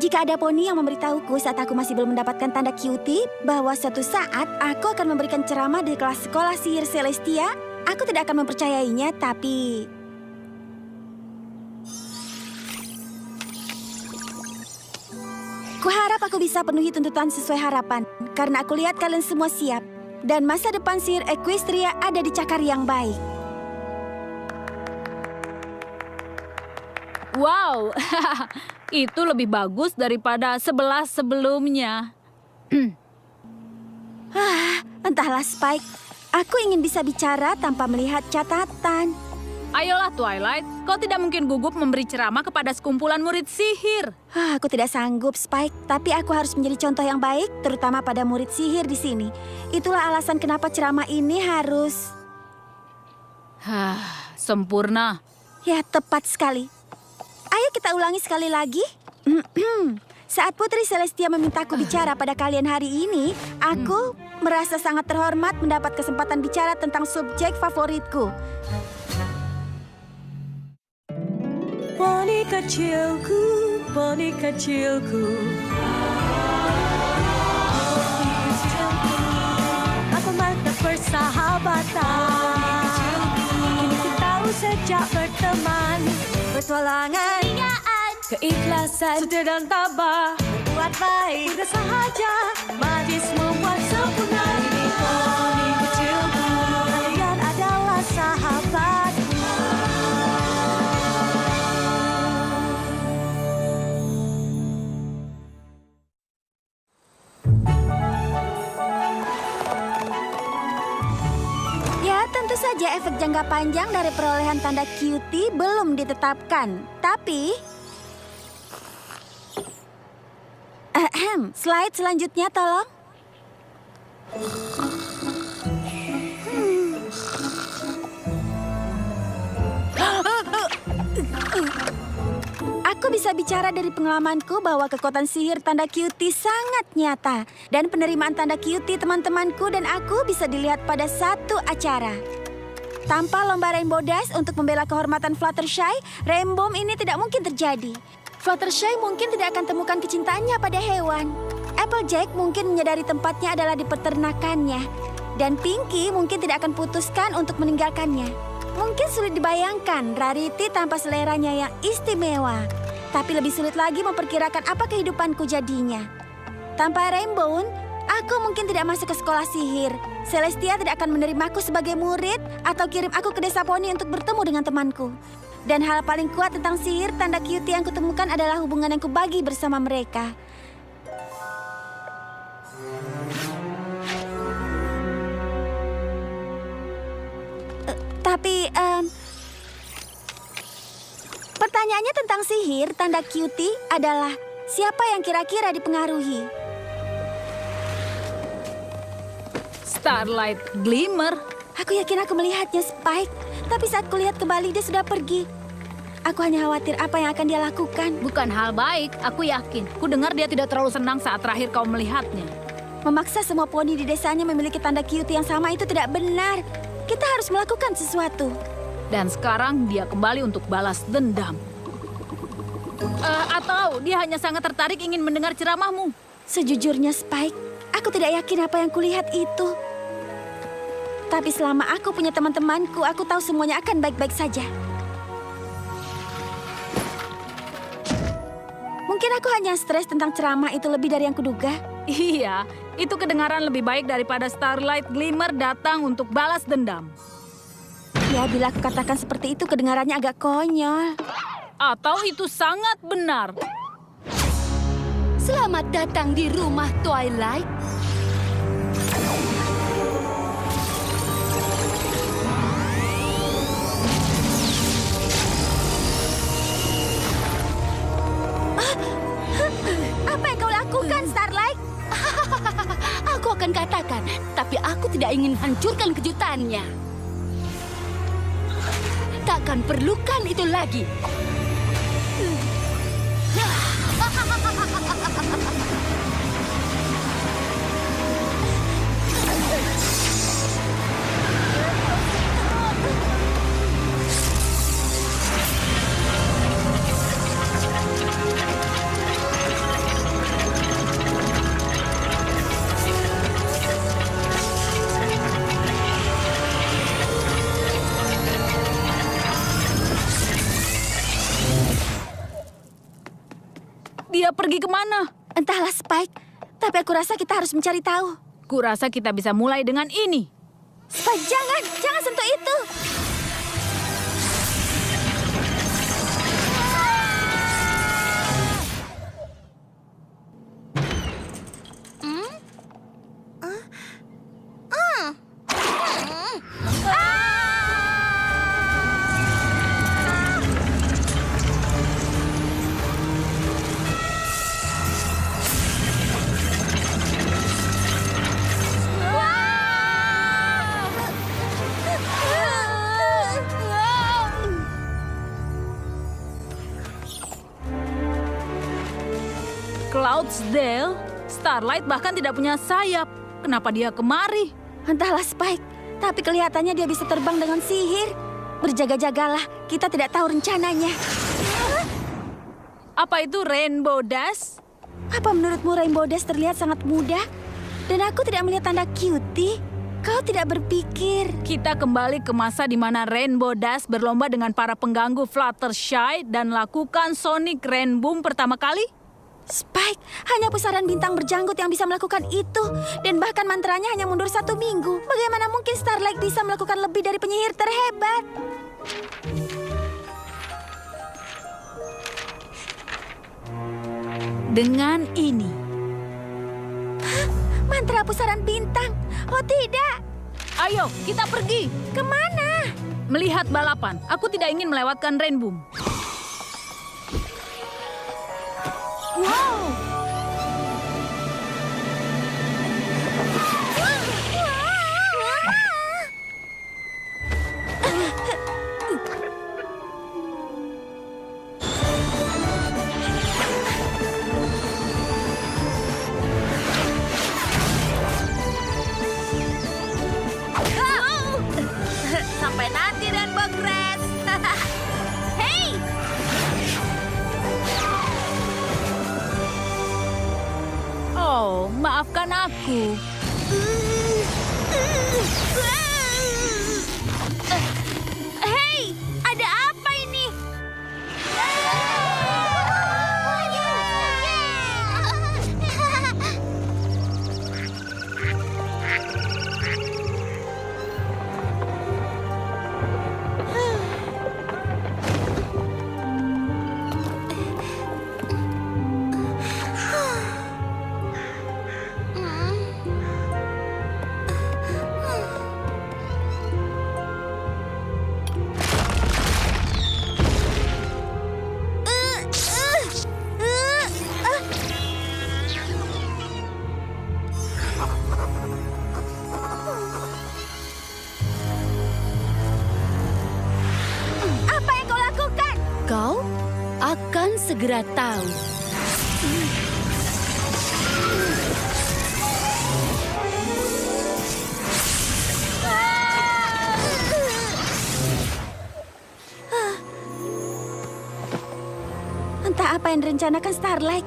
Jika ada poni yang memberitahuku saat aku masih belum mendapatkan tanda cutie bahwa suatu saat aku akan memberikan ceramah di kelas sekolah sihir Celestia, aku tidak akan mempercayainya, tapi... Kuharap aku bisa penuhi tuntutan sesuai harapan, karena aku lihat kalian semua siap. Dan masa depan sihir Equestria ada di cakar yang baik. Wow, itu lebih bagus daripada 11 sebelumnya. Entahlah Spike, aku ingin bisa bicara tanpa melihat catatan. Ayolah Twilight, kau tidak mungkin gugup memberi ceramah kepada sekumpulan murid sihir. Aku tidak sanggup, Spike, tapi aku harus menjadi contoh yang baik, terutama pada murid sihir di sini. Itulah alasan kenapa ceramah ini harus... Sempurna. Ya, tepat sekali. Ayo kita ulangi sekali lagi. Saat Putri Celestia memintaku bicara pada kalian hari ini, aku merasa sangat terhormat mendapat kesempatan bicara tentang subjek favoritku. Poni kecilku, poni kecilku. Apa makna persahabatan? Kini ku tahu sejak berteman, petualangan, keikhlasan, setia dan tabah, berbuat baik, mudah sahaja, majlis membuat sempurna. Ini poni kecilku, kalian adalah sahabat. Tentu saja efek jangka panjang dari perolehan tanda cutie belum ditetapkan. Tapi... slide selanjutnya tolong. Aku bisa bicara dari pengalamanku bahwa kekuatan sihir tanda cutie sangat nyata. Dan penerimaan tanda cutie teman-temanku dan aku bisa dilihat pada satu acara. Tanpa lomba Rainbow Dash untuk membela kehormatan Fluttershy, Rainbow ini tidak mungkin terjadi. Fluttershy mungkin tidak akan temukan kecintaannya pada hewan. Applejack mungkin menyadari tempatnya adalah di peternakannya. Dan Pinky mungkin tidak akan putuskan untuk meninggalkannya. Mungkin sulit dibayangkan Rarity tanpa seleranya yang istimewa. Tapi lebih sulit lagi memperkirakan apa kehidupanku jadinya. Tanpa Rainbow, aku mungkin tidak masuk ke sekolah sihir. Celestia tidak akan menerimaku sebagai murid atau kirim aku ke desa poni untuk bertemu dengan temanku. Dan hal paling kuat tentang sihir tanda cutie yang kutemukan adalah hubungan yang kubagi bersama mereka. Tapi, pertanyaannya tentang sihir tanda cutie adalah siapa yang kira-kira dipengaruhi? Starlight Glimmer. Aku yakin aku melihatnya, Spike. Tapi saat kulihat kembali, dia sudah pergi. Aku hanya khawatir apa yang akan dia lakukan. Bukan hal baik, aku yakin. Ku dengar dia tidak terlalu senang saat terakhir kau melihatnya. Memaksa semua poni di desanya memiliki tanda cutie yang sama itu tidak benar. Kita harus melakukan sesuatu. Dan sekarang dia kembali untuk balas dendam. Atau dia hanya sangat tertarik ingin mendengar ceramahmu. Sejujurnya, Spike, aku tidak yakin apa yang kulihat itu. Tapi selama aku punya teman-temanku, aku tahu semuanya akan baik-baik saja. Mungkin aku hanya stres tentang ceramah itu lebih dari yang kuduga. Iya, itu kedengaran lebih baik daripada Starlight Glimmer datang untuk balas dendam. Ya, bila aku katakan seperti itu, kedengarannya agak konyol. Atau itu sangat benar. Selamat datang di rumah Twilight. Apa yang kau lakukan, Starlight? Aku akan katakan, tapi aku tidak ingin hancurkan kejutannya. Takkan perlukan itu lagi. Dia pergi kemana? Entahlah Spike, tapi aku rasa kita harus mencari tahu. Kurasa kita bisa mulai dengan ini. Spike, jangan sentuh itu. Cloudsdale, Starlight bahkan tidak punya sayap. Kenapa dia kemari? Entahlah Spike, tapi kelihatannya dia bisa terbang dengan sihir. Berjaga-jagalah, kita tidak tahu rencananya. Apa itu Rainbow Dash? Apa menurutmu Rainbow Dash terlihat sangat mudah? Dan aku tidak melihat tanda cutie. Kau tidak berpikir. Kita kembali ke masa di mana Rainbow Dash berlomba dengan para pengganggu Fluttershy dan lakukan Sonic Rainboom pertama kali? Spike, hanya pusaran bintang berjanggut yang bisa melakukan itu. Dan bahkan mantranya hanya mundur 1 minggu. Bagaimana mungkin Starlight bisa melakukan lebih dari penyihir terhebat? Dengan ini. Mantra pusaran bintang. Oh tidak. Ayo, kita pergi. Kemana? Melihat balapan. Aku tidak ingin melewatkan Rainboom. Wow. Sampai nanti Rainbow Grass. Hey! Oh, maafkan aku. Hei, ada apa ini? Apa yang kau lakukan? Kau akan segera tahu. Entah apa yang direncanakan Starlight,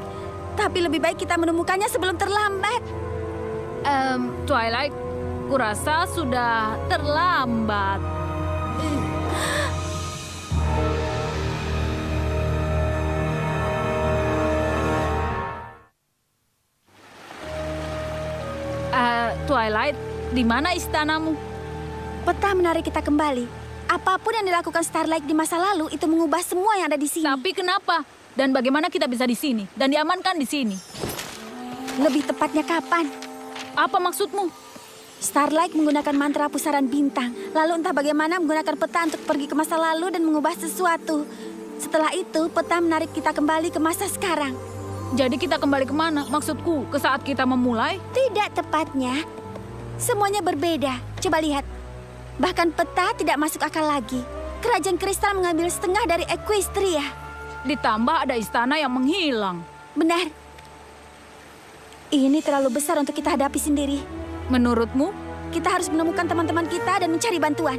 tapi lebih baik kita menemukannya sebelum terlambat. Twilight, kurasa sudah terlambat. Twilight, di mana istanamu? Peta menarik kita kembali. Apapun yang dilakukan Starlight di masa lalu itu mengubah semua yang ada di sini. Tapi kenapa? Dan bagaimana kita bisa di sini dan diamankan di sini? Lebih tepatnya kapan? Apa maksudmu? Starlight menggunakan mantra pusaran bintang. Lalu entah bagaimana menggunakan peta untuk pergi ke masa lalu dan mengubah sesuatu. Setelah itu, peta menarik kita kembali ke masa sekarang. Jadi kita kembali kemana? Maksudku, ke saat kita memulai? Tidak tepatnya. Semuanya berbeda. Coba lihat. Bahkan peta tidak masuk akal lagi. Kerajaan Kristal mengambil setengah dari Equestria. Ditambah ada istana yang menghilang. Benar. Ini terlalu besar untuk kita hadapi sendiri. Menurutmu? Kita harus menemukan teman-teman kita dan mencari bantuan.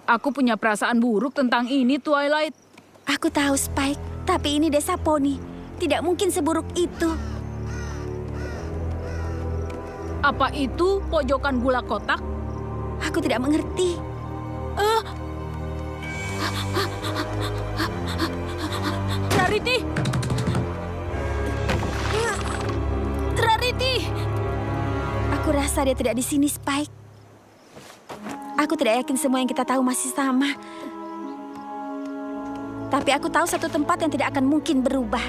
Aku punya perasaan buruk tentang ini, Twilight. Aku tahu, Spike. Tapi ini desa poni. Tidak mungkin seburuk itu. Apa itu pojokan gula kotak? Aku tidak mengerti. Rarity! Rarity! Aku rasa dia tidak di sini, Spike. Aku tidak yakin semua yang kita tahu masih sama. Tapi aku tahu satu tempat yang tidak akan mungkin berubah.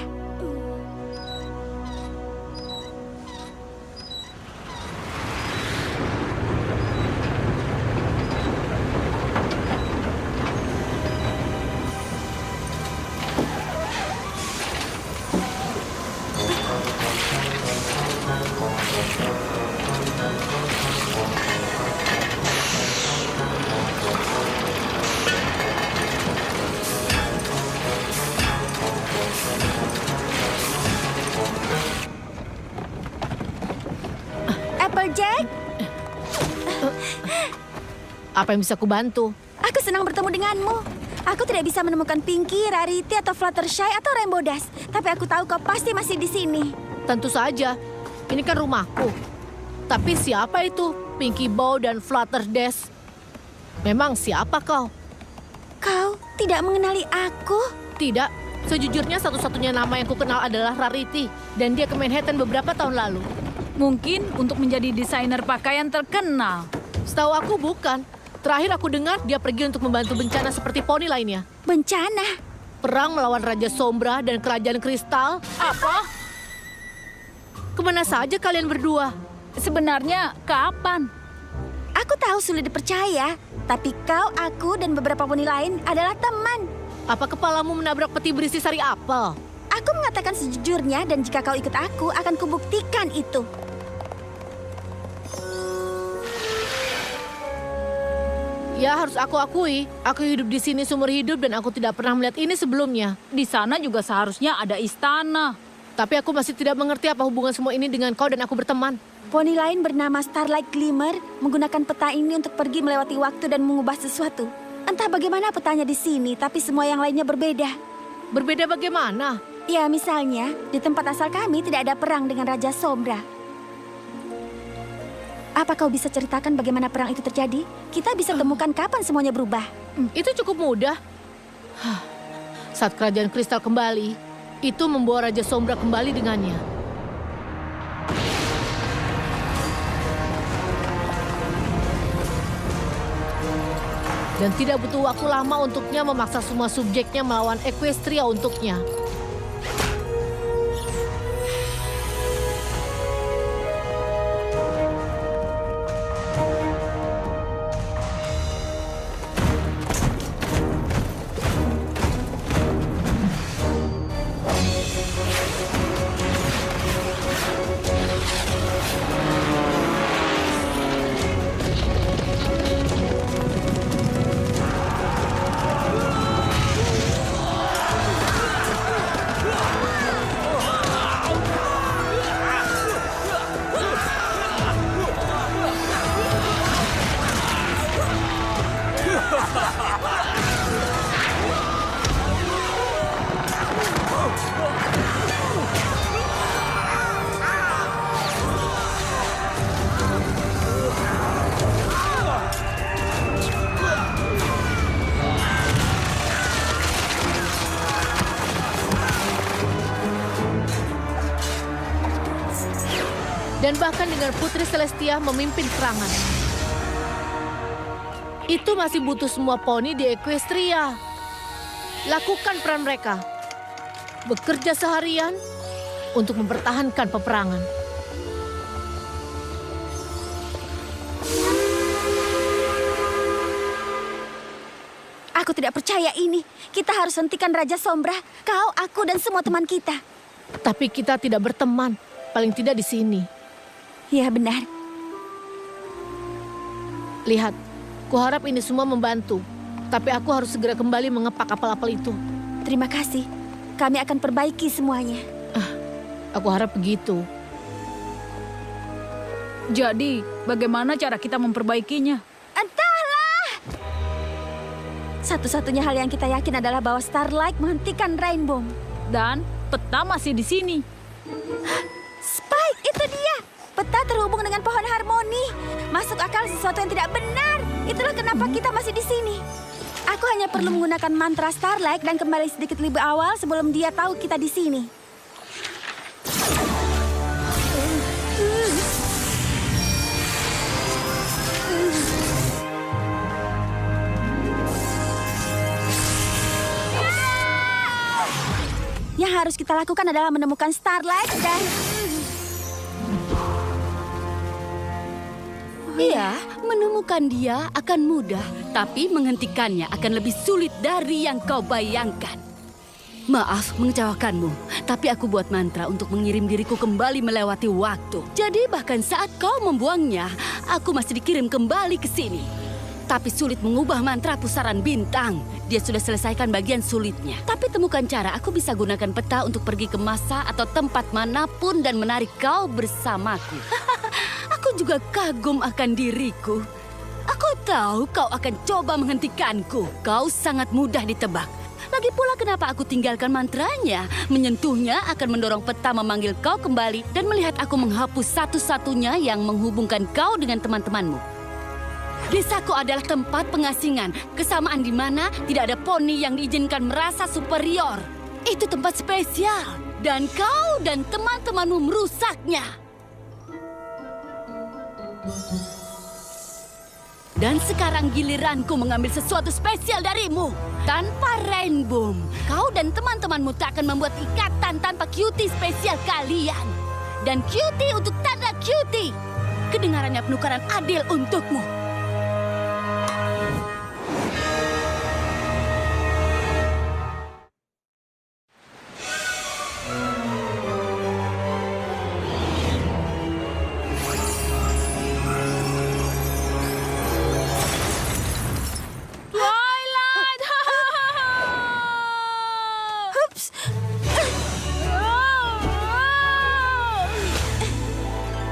Applejack, Apa yang bisa kubantu? aku senang bertemu denganmu. Aku tidak bisa menemukan Pinky, Rarity, atau Fluttershy, atau Rainbow Dash. Tapi aku tahu kau pasti masih di sini. Tentu saja, ini kan rumahku. Tapi siapa itu Pinky Bow dan Flutter Dash? Memang siapa kau? Kau tidak mengenali aku? Tidak, sejujurnya satu-satunya nama yang kukenal adalah Rarity. Dan dia ke Manhattan beberapa tahun lalu. Mungkin untuk menjadi desainer pakaian terkenal. Setahu aku bukan. Terakhir aku dengar dia pergi untuk membantu bencana seperti poni lainnya. Bencana? Perang melawan Raja Sombra dan Kerajaan Kristal. Apa? Kemana saja kalian berdua? Sebenarnya kapan? Aku tahu sulit dipercaya, tapi kau, aku, dan beberapa poni lain adalah teman. Apa kepalamu menabrak peti berisi sari apel? Aku mengatakan sejujurnya, dan jika kau ikut aku, akan kubuktikan itu. Ya, harus aku akui, aku hidup di sini seumur hidup dan aku tidak pernah melihat ini sebelumnya. Di sana juga seharusnya ada istana. Tapi aku masih tidak mengerti apa hubungan semua ini dengan kau dan aku berteman. Poni lain bernama Starlight Glimmer menggunakan peta ini untuk pergi melewati waktu dan mengubah sesuatu. Entah bagaimana petanya di sini, tapi semua yang lainnya berbeda. Berbeda bagaimana? Ya, misalnya, di tempat asal kami tidak ada perang dengan Raja Sombra. Apa kau bisa ceritakan bagaimana perang itu terjadi? Kita bisa temukan kapan semuanya berubah. Itu cukup mudah. Saat Kerajaan Kristal kembali, itu membawa Raja Sombra kembali dengannya. Dan tidak butuh waktu lama untuknya memaksa semua subjeknya melawan Equestria untuknya. Dan bahkan dengan Putri Celestia memimpin serangan. Itu masih butuh semua poni di Equestria. Lakukan peran mereka. Bekerja seharian untuk mempertahankan peperangan. Aku tidak percaya ini. Kita harus hentikan Raja Sombra. Kau, aku, dan semua teman kita. Tapi kita tidak berteman, paling tidak di sini. Ya, benar. Lihat, kuharap ini semua membantu. Tapi aku harus segera kembali mengepak apel-apel itu. Terima kasih. Kami akan perbaiki semuanya. Aku harap begitu. Jadi, bagaimana cara kita memperbaikinya? Entahlah! Satu-satunya hal yang kita yakin adalah bahwa Starlight menghentikan Rainbow. Dan Peta masih di sini. Spike, itu dia. Peta terhubung dengan pohon harmoni. Masuk akal sesuatu yang tidak benar. Itulah kenapa kita masih di sini. Aku hanya perlu menggunakan mantra Starlight dan kembali sedikit lebih awal sebelum dia tahu kita di sini. Yang harus kita lakukan adalah menemukan Starlight dan... Iya, menemukan dia akan mudah, tapi menghentikannya akan lebih sulit dari yang kau bayangkan. Maaf mengecewakanmu, tapi aku buat mantra untuk mengirim diriku kembali melewati waktu. Jadi bahkan saat kau membuangnya, aku masih dikirim kembali ke sini. Tapi sulit mengubah mantra pusaran bintang. Dia sudah selesaikan bagian sulitnya. Tapi temukan cara aku bisa gunakan peta untuk pergi ke masa atau tempat manapun dan menarik kau bersamaku. Aku juga kagum akan diriku. Aku tahu kau akan coba menghentikanku. Kau sangat mudah ditebak. Lagi pula kenapa aku tinggalkan mantranya? Menyentuhnya akan mendorong peta memanggil kau kembali dan melihat aku menghapus satu-satunya yang menghubungkan kau dengan teman-temanmu. Desaku adalah tempat pengasingan, kesamaan di mana tidak ada poni yang diizinkan merasa superior. Itu tempat spesial, dan kau dan teman-temanmu merusaknya. Dan sekarang giliranku mengambil sesuatu spesial darimu. Tanpa Rainbow, kau dan teman-temanmu tak akan membuat ikatan tanpa cutie spesial kalian. Dan cutie untuk tanda cutie. Kedengarannya penukaran adil untukmu.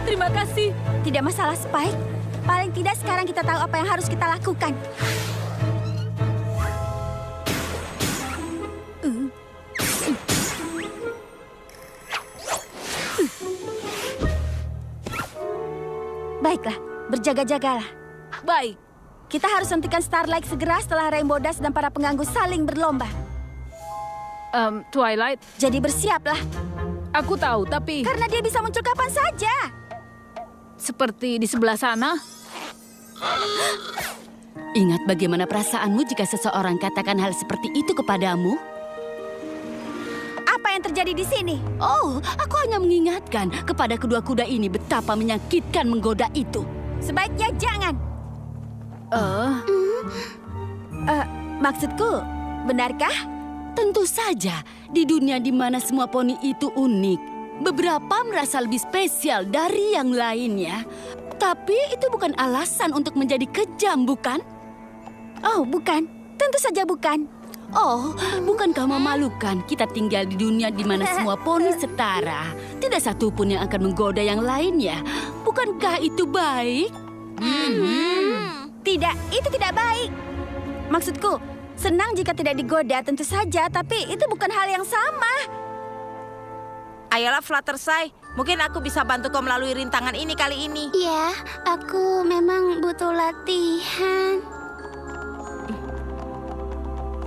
Terima kasih. Tidak masalah, Spike. Paling tidak sekarang kita tahu apa yang harus kita lakukan. Baiklah, berjaga-jagalah. Baik. Kita harus hentikan Starlight segera setelah Rainbow Dash dan para pengganggu saling berlomba. Twilight, Jadi bersiaplah, aku tahu, tapi karena dia bisa muncul kapan saja. seperti di sebelah sana. Ingat bagaimana perasaanmu jika seseorang katakan hal seperti itu kepadamu? Apa yang terjadi di sini? Oh, aku hanya mengingatkan kepada kedua kuda ini betapa menyakitkan menggoda itu. Sebaiknya jangan. Maksudku, benarkah? Tentu saja, di dunia di mana semua poni itu unik, beberapa merasa lebih spesial dari yang lainnya. Tapi itu bukan alasan untuk menjadi kejam, bukan? Oh, bukan. Tentu saja bukan. Oh, bukankah memalukan kita tinggal di dunia di mana semua poni setara? Tidak satu pun yang akan menggoda yang lainnya. Bukankah itu baik? Tidak, itu tidak baik. Maksudku, senang jika tidak digoda tentu saja, tapi itu bukan hal yang sama. Ayolah Fluttershy, mungkin aku bisa bantu kau melalui rintangan ini kali ini. Ya, aku memang butuh latihan.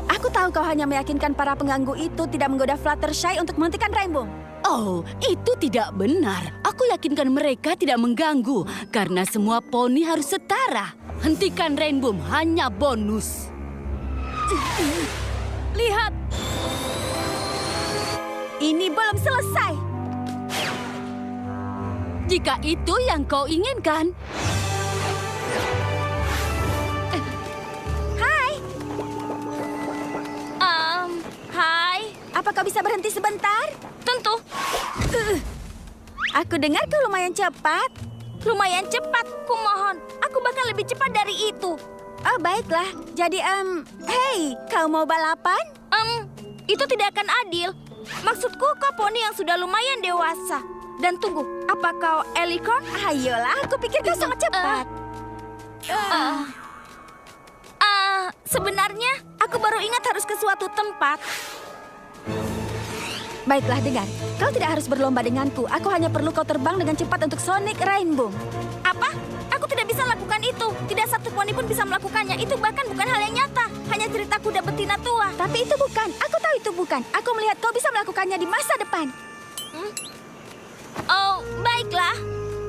Aku tahu kau hanya meyakinkan para pengganggu itu tidak menggoda Fluttershy untuk menghentikan Rainbow. Oh, itu tidak benar. Aku yakinkan mereka tidak mengganggu karena semua poni harus setara. Hentikan Rainbow hanya bonus. Lihat, Ini belum selesai. Jika itu yang kau inginkan. Hai, Hai, apa kau bisa berhenti sebentar? tentu. Aku dengar kau lumayan cepat. Lumayan cepat, kumohon. Aku bahkan lebih cepat dari itu. Oh, baiklah. Jadi, hey, kau mau balapan? Itu tidak akan adil. Maksudku kau poni yang sudah lumayan dewasa. Dan tunggu, apa kau Elicorn? Ayolah, aku pikir kau sangat cepat. Sebenarnya aku baru ingat harus ke suatu tempat. Baiklah, dengar. Kau tidak harus berlomba denganku. Aku hanya perlu kau terbang dengan cepat untuk Sonic Rainbow. Apa? Aku tidak bisa lakukan itu. Tidak satu poni pun bisa melakukannya. Itu bahkan bukan hal yang nyata. Hanya cerita kuda betina tua. Tapi itu bukan. Aku tahu itu bukan. Aku melihat kau bisa melakukannya di masa depan. Oh, baiklah.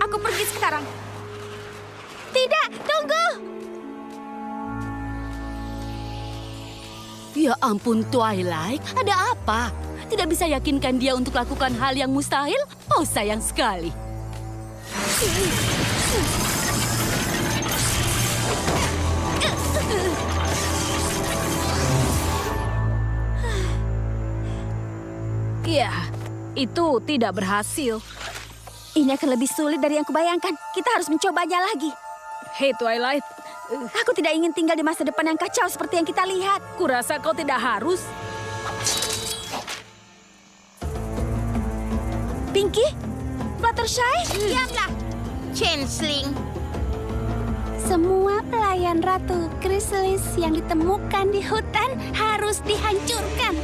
Aku pergi sekarang. Tidak, tunggu. Ya ampun, Twilight. Ada apa? Tidak bisa yakinkan dia untuk lakukan hal yang mustahil? Oh, sayang sekali. Ya, itu tidak berhasil. Ini akan lebih sulit dari yang kubayangkan. Kita harus mencobanya lagi. Hei Twilight, Aku tidak ingin tinggal di masa depan yang kacau seperti yang kita lihat. kurasa kau tidak harus. Pinky? Fluttershy? Diamlah, Changeling. Semua pelayan Ratu Chrysalis yang ditemukan di hutan harus dihancurkan.